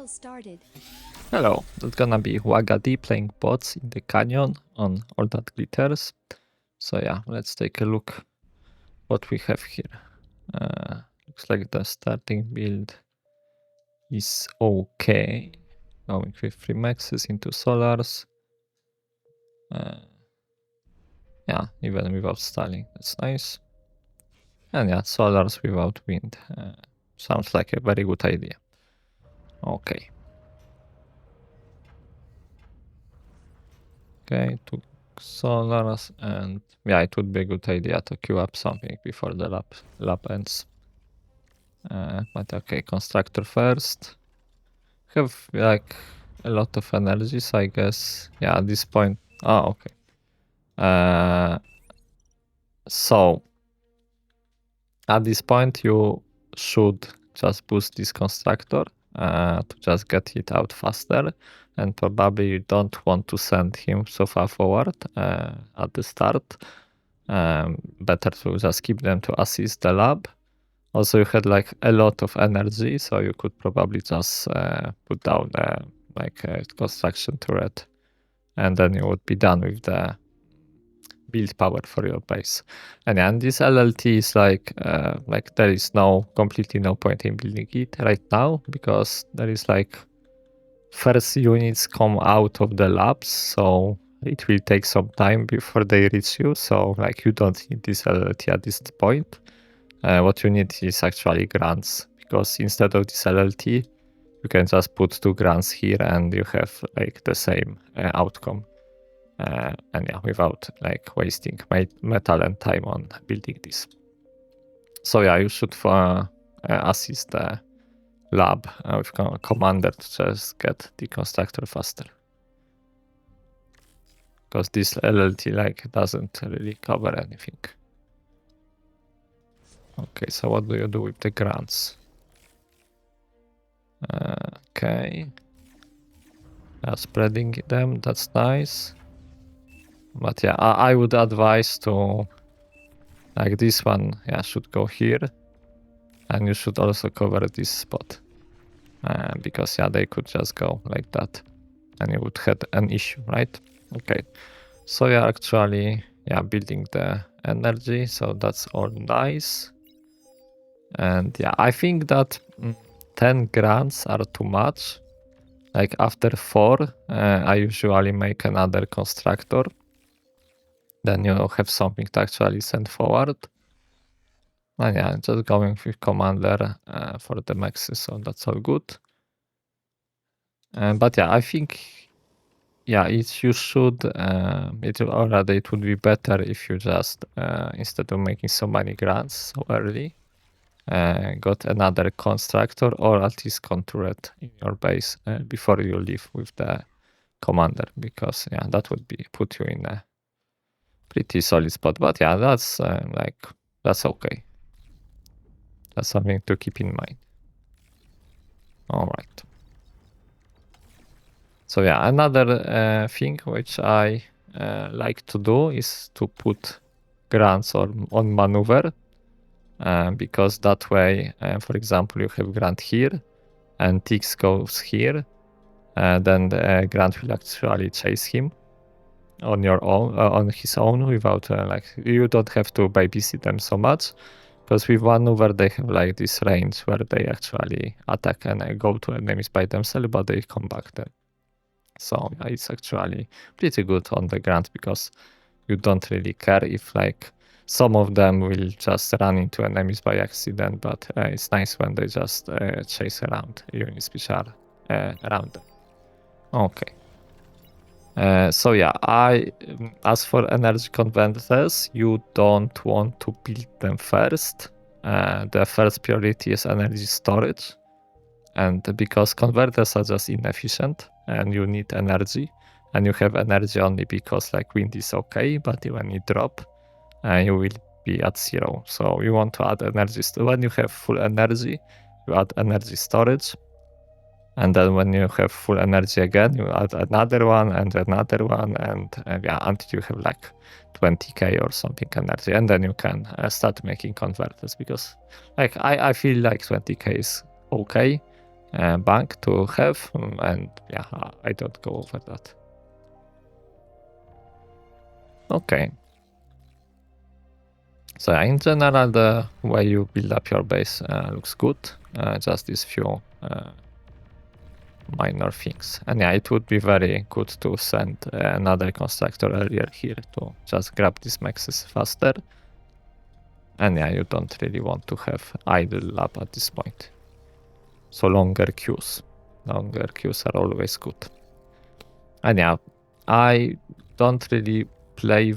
battle started. Hello, that's gonna be Wagadi playing bots in the canyon on all that glitters. So yeah, let's take a look what we have here. Looks like the starting build is okay. Going with 3 maxes into solars. Yeah, even without styling, that's nice. And yeah, solars without wind. Sounds like a very good idea. Okay. Okay, two solars, and yeah, it would be a good idea to queue up something before the lap ends. But okay, constructor first. Have like a lot of energies, I guess. Yeah, at this point. Oh, okay. So at this point, you should just boost this constructor to just get it out faster, and probably you don't want to send him so far forward at the start. Better to just keep them to assist the lab. Also, you had like a lot of energy, so you could probably just put down like a construction turret, and then you would be done with the build power for your base. And this LLT is like there is completely no point in building it right now, because there is like first units come out of the labs, so it will take some time before they reach you. So like you don't need this LLT at this point. What you need is actually grants, because instead of this LLT, you can just put 2 grants here and you have like the same outcome. And yeah, without like wasting metal and time on building this. So yeah, you should assist the lab with commander to just get the constructor faster. Because this LLT like doesn't really cover anything. Okay, so what do you do with the grants? Okay. Spreading them, that's nice. But yeah, I would advise to, like this one, yeah, should go here. And you should also cover this spot. Because yeah, they could just go like that. And you would have an issue, right? Okay. So yeah, actually, yeah, building the energy, so that's all nice. And yeah, I think that 10 grants are too much. Like after 4, I usually make another constructor. Then you have something to actually send forward. And yeah, just going with commander for the maxes, so that's all good. But yeah, I think you should. It would be better if you just instead of making so many grants so early, got another constructor or at least turret in your base before you leave with the commander, because yeah, that would put you in a pretty solid spot. But yeah, that's that's okay. That's something to keep in mind. All right. So yeah, another thing which I like to do is to put grants on maneuver, because that way, for example, you have grant here and Tix goes here, then the grant will actually chase him on your own, on his own, without like you don't have to babysit them so much, because with maneuver they have like this range where they actually attack and go to enemies by themselves, but they come back then. So yeah, it's actually pretty good on the grant, because you don't really care if like some of them will just run into enemies by accident, but it's nice when they just chase around units which are around them. Okay. So yeah, as for energy converters, you don't want to build them first. The first priority is energy storage, and because converters are just inefficient and you need energy, and you have energy only because like wind is okay, but when you drop, you will be at 0. So you want to add energy. When you have full energy, you add energy storage. And then when you have full energy again, you add another one, and yeah, until you have like 20k or something energy. And then you can start making converters, because like I feel like 20k is okay. bank to have, and yeah, I don't go over that. Okay. So in general, the way you build up your base looks good. Just these few minor things. And yeah, it would be very good to send another constructor earlier here to just grab these maxes faster. And yeah, you don't really want to have idle lab at this point. So longer queues. Longer queues are always good. And yeah, I don't really play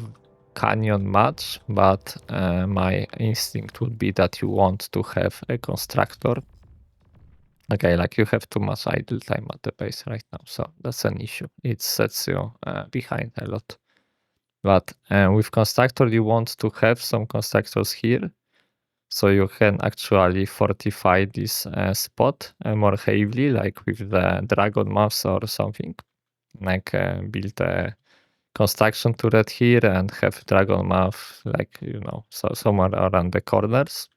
Canyon much, but my instinct would be that you want to have a constructor. Okay, like you have too much idle time at the base right now, so that's an issue. It sets you behind a lot. But with constructor, you want to have some constructors here, so you can actually fortify this spot more heavily, like with the dragon mass or something. Like build a construction turret here and have dragon math, like, you know, so somewhere around the corners.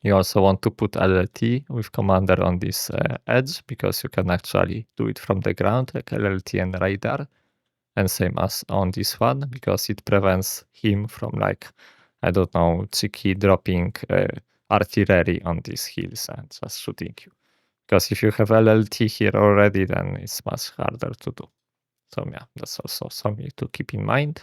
You also want to put LLT with commander on this edge, because you can actually do it from the ground, like LLT and radar. And same as on this one, because it prevents him from, like, I don't know, cheeky dropping artillery on these hills and just shooting you. Because if you have LLT here already, then it's much harder to do. So yeah, that's also something to keep in mind.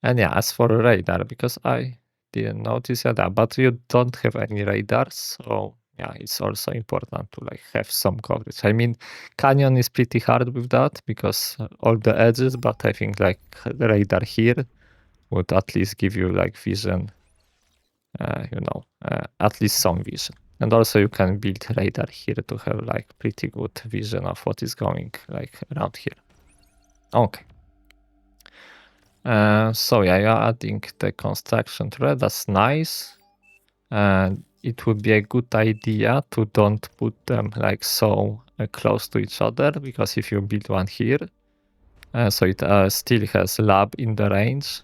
And yeah, as for radar, because I didn't notice that, but you don't have any radars, so yeah, it's also important to like have some coverage. I mean, Canyon is pretty hard with that because all the edges, but I think like the radar here would at least give you like vision, at least some vision. And also you can build radar here to have like pretty good vision of what is going like around here. Okay. So yeah, you're adding the construction thread. That's nice. And it would be a good idea to don't put them like so close to each other, because if you build one here, so it still has lab in the range,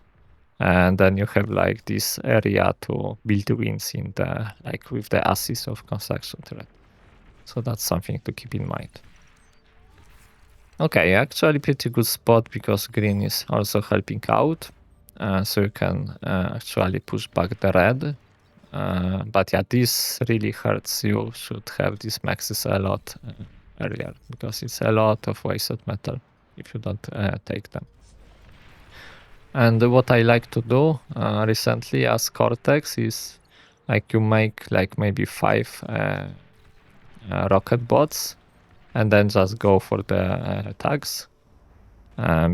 and then you have like this area to build wins in the like with the assist of construction thread. So that's something to keep in mind. Okay, actually pretty good spot because green is also helping out. So you can actually push back the red. But yeah, this really hurts. You should have these maxes a lot earlier, because it's a lot of wasted metal if you don't take them. And what I like to do recently as Cortex is like you make like maybe 5 rocket bots, and then just go for the tags.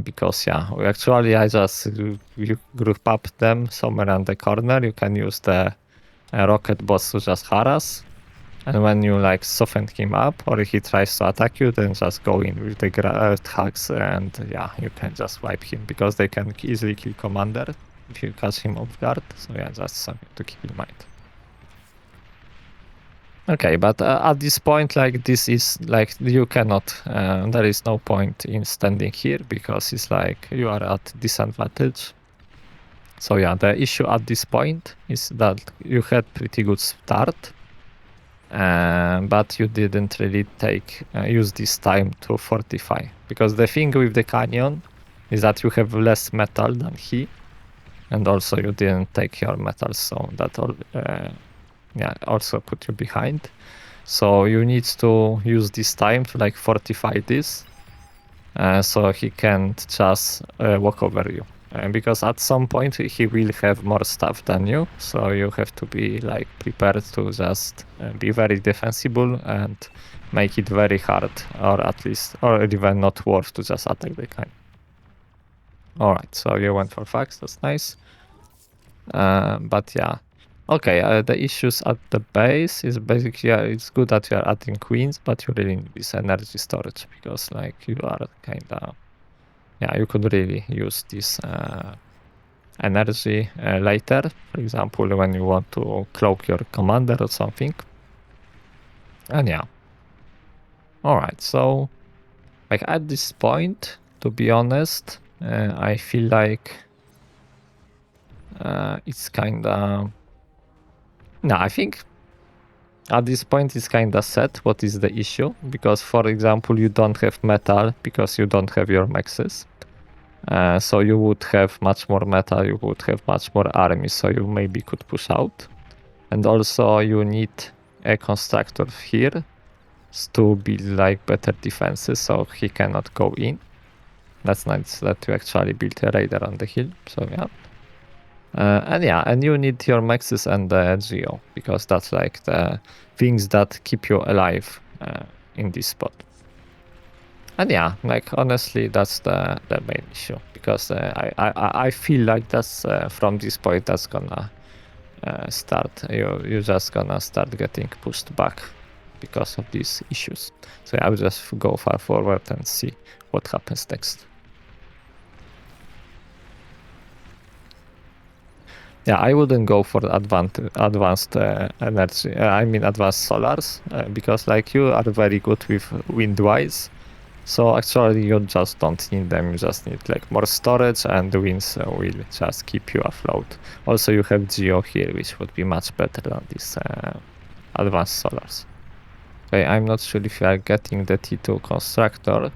Because yeah, I just you group up them somewhere on the corner. You can use the rocket bots to just harass, and when you like soften him up or he tries to attack you, then just go in with the tags, and yeah, you can just wipe him, because they can easily kill commander if you catch him off guard. So yeah, that's something to keep in mind. Okay, but at this point, like, this is like you cannot, there is no point in standing here, because it's like you are at disadvantage. So yeah, the issue at this point is that you had pretty good start, but you didn't really use this time to fortify, because the thing with the canyon is that you have less metal than he, and also you didn't take your metal, so that all also put you behind. So you need to use this time to like fortify this, so he can't just walk over you. Because at some point he will have more stuff than you, so you have to be like prepared to just be very defensible and make it very hard, or at least, or even not worth to just attack the kind. Alright, so you went for facts, that's nice. But yeah. Okay, the issues at the base is basically, it's good that you are adding queens, but you really need this energy storage, because like you are kinda, yeah, you could really use this energy later, for example, when you want to cloak your commander or something. And yeah. Alright, so like at this point, to be honest, I feel like it's kinda, no, I think at this point it's kind of set what is the issue, because for example you don't have metal because you don't have your maxes. So you would have much more metal, you would have much more army, so you maybe could push out. And also you need a constructor here to build like better defenses, so he cannot go in. That's nice that you actually built a raider on the hill, so yeah. And you need your maxes and the geo, because that's like the things that keep you alive in this spot. And yeah, like honestly, that's the main issue, because I feel like that's from this point that's gonna start. You're just gonna start getting pushed back because of these issues. So yeah, I'll just go far forward and see what happens next. Yeah, I wouldn't go for advanced energy. I mean advanced solars, because like you are very good with wind-wise. So actually you just don't need them, you just need like more storage, and the winds will just keep you afloat. Also you have geo here, which would be much better than these advanced solars. Okay, I'm not sure if you are getting the T2 constructor.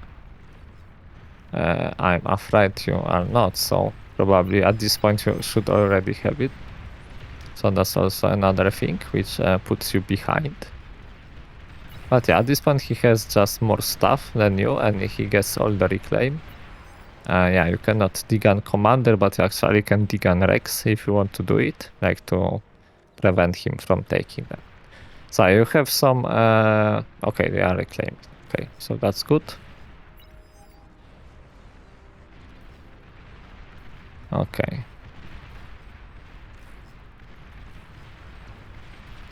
I'm afraid you are not, so probably at this point you should already have it. So that's also another thing which puts you behind. But yeah, at this point he has just more stuff than you, and he gets all the reclaim. Yeah, you cannot dig on commander, but you actually can dig on Rex if you want to do it, like to prevent him from taking them. So you have some... okay, they are reclaimed. Okay, so that's good. Okay.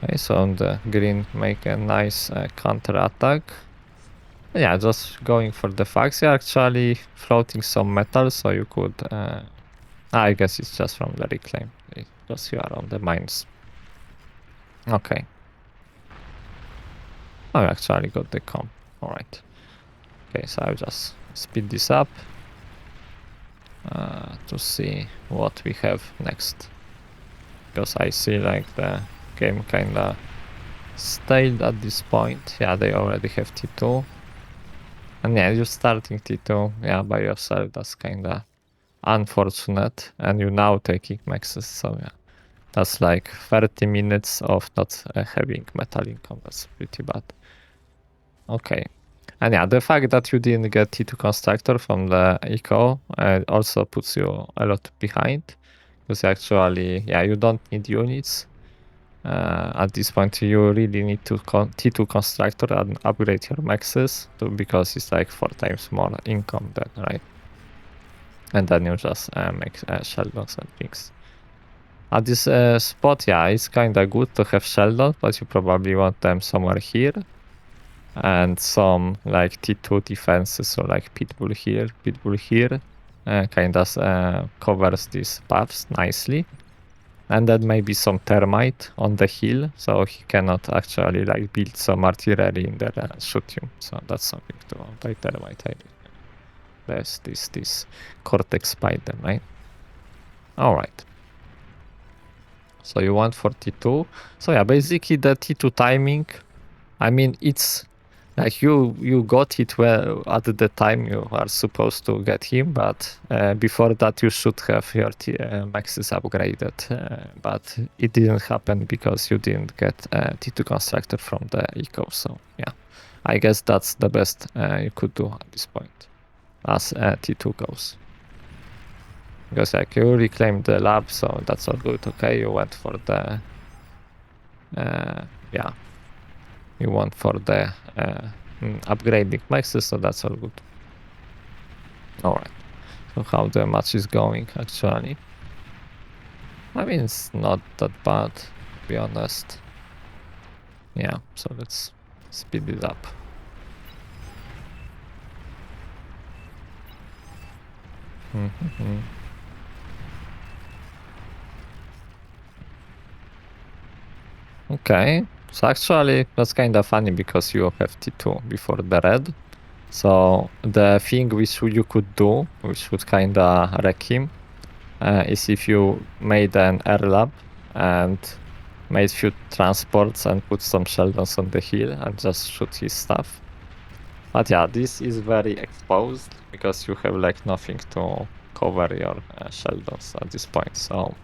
Okay, so on the green make a nice counter attack. Yeah, just going for the fax. You're actually floating some metal, so you could... I guess it's just from the reclaim, because you are on the mines. Okay. I actually got the comp. Alright. Okay, so I'll just speed this up to see what we have next. Because I see like the game kinda stalled at this point. Yeah, they already have T2. And yeah, you're starting T2, yeah, by yourself. That's kinda unfortunate. And you're now taking maxes, so yeah. That's like 30 minutes of not having metal income. That's pretty bad. Okay. And yeah, the fact that you didn't get T2 constructor from the eco also puts you a lot behind. Because actually, yeah, you don't need units. At this point, you really need to T2 constructor and upgrade your maxes because it's like 4 times more income then, right? And then you just make Sheldons and things. At this spot, yeah, it's kinda good to have Sheldon, but you probably want them somewhere here. And some like T2 defenses, so like Pitbull here, kinda covers these paths nicely. And then maybe some termite on the hill, so he cannot actually like build some artillery in there and shoot you. So that's something to by termite. There's this Cortex spider, right? Alright. So you want for T2. So yeah, basically the T2 timing, I mean, it's like you got it well at the time you are supposed to get him, but before that you should have your maxes upgraded, but it didn't happen because you didn't get T2 constructor from the eco. So yeah, I guess that's the best you could do at this point as T2 goes. Because like you reclaimed the lab, so that's all good. Okay, you went for the yeah, you want for the upgrading maxes, so that's all good. Alright, so how the match is going actually? I mean, it's not that bad, to be honest. Yeah, so let's speed it up. Okay, so actually that's kind of funny because you have T2 before the red. So the thing which you could do, which would kind of wreck him, is if you made an air lab and made few transports and put some Sheldons on the hill and just shoot his stuff. But yeah, this is very exposed because you have like nothing to cover your Sheldons at this point. So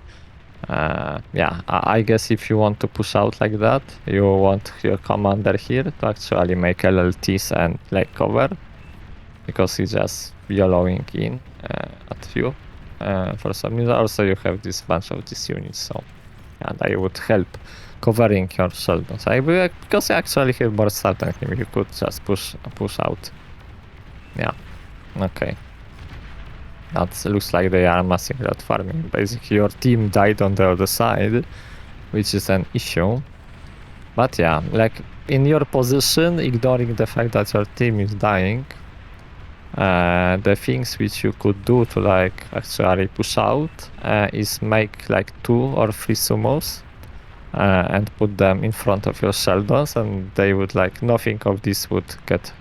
yeah, I guess if you want to push out like that, you want your commander here to actually make LLTs and like cover, because he's just yellowing in at you for some reason. Also, you have this bunch of these units, so yeah, they would help covering your Sheldons. Because you actually have more stuff than him, you could just push out. Yeah, okay. That looks like they are massive red farming. Basically, your team died on the other side, which is an issue. But yeah, like in your position, ignoring the fact that your team is dying, the things which you could do to like actually push out is make like 2 or 3 sumos and put them in front of your Sheldons, and they would like nothing of this would get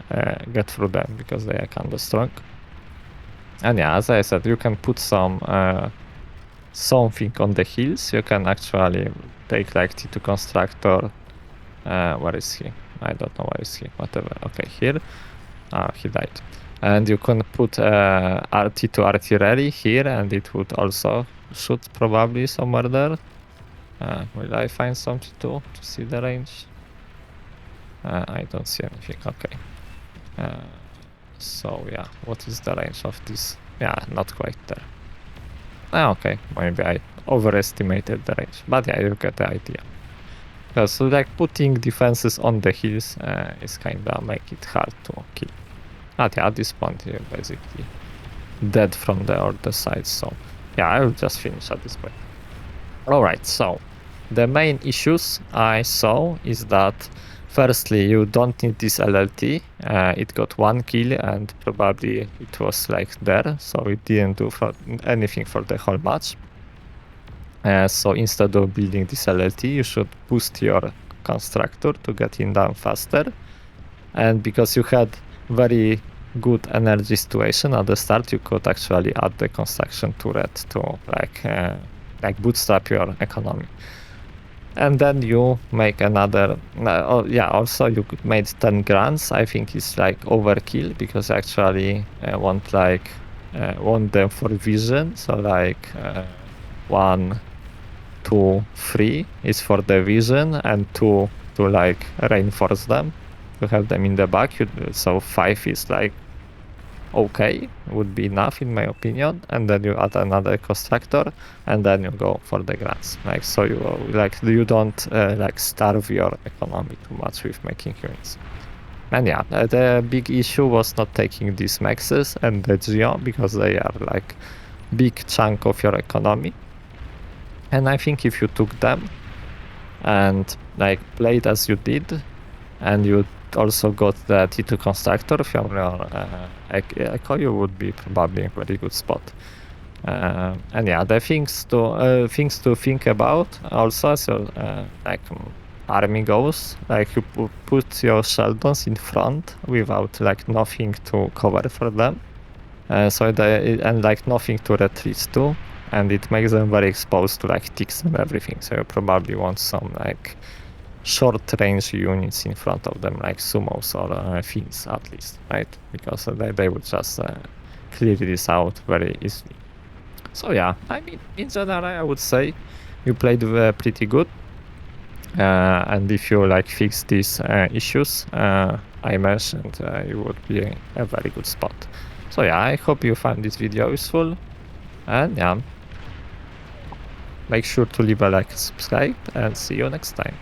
through them because they are kind of strong. And yeah, as I said, you can put some something on the hills. You can actually take like T2 constructor. Where is he? I don't know where is he. Whatever. Okay, here. He died. And you can put T2 artillery here, and it would also shoot probably somewhere there. Will I find some T2 to see the range? I don't see anything. Okay. So yeah, what is the range of this? Yeah, not quite there. Okay, maybe I overestimated the range, but yeah, you get the idea. So like putting defenses on the hills is kinda make it hard to kill. But yeah, at this point you're basically dead from the other side, so yeah, I will just finish at this point. Alright, so the main issues I saw is that firstly, you don't need this LLT. It got 1 kill and probably it was like there, so it didn't do anything for the whole match. So instead of building this LLT, you should boost your constructor to get in down faster. And because you had very good energy situation at the start, you could actually add the construction turret to like bootstrap your economy. And then you make another, also you made 10 grants. I think it's like overkill because actually want them for vision. So like 1, 2, 3 is for the vision, and 2 to like reinforce them, to have them in the back. So 5 is like okay, would be enough in my opinion, and then you add another constructor, and then you go for the grants. Like so, you don't like starve your economy too much with making units. And yeah, the big issue was not taking these maxes and the geo, because they are like big chunk of your economy. And I think if you took them and like played as you did, and you also got the T2 constructor from your echo, you would be probably in a very good spot. And yeah, the things to think about also, so like army goes, like you put your Sheldons in front without like nothing to cover for them, and like nothing to retreat to, and it makes them very exposed to like ticks and everything. So you probably want some like short range units in front of them, like sumos or fins at least, right? Because they would just clear this out very easily. So yeah, I mean, in general, I would say you played pretty good. And if you like fix these issues I mentioned, you would be in a very good spot. So yeah, I hope you found this video useful, and yeah, make sure to leave a like and subscribe, and see you next time.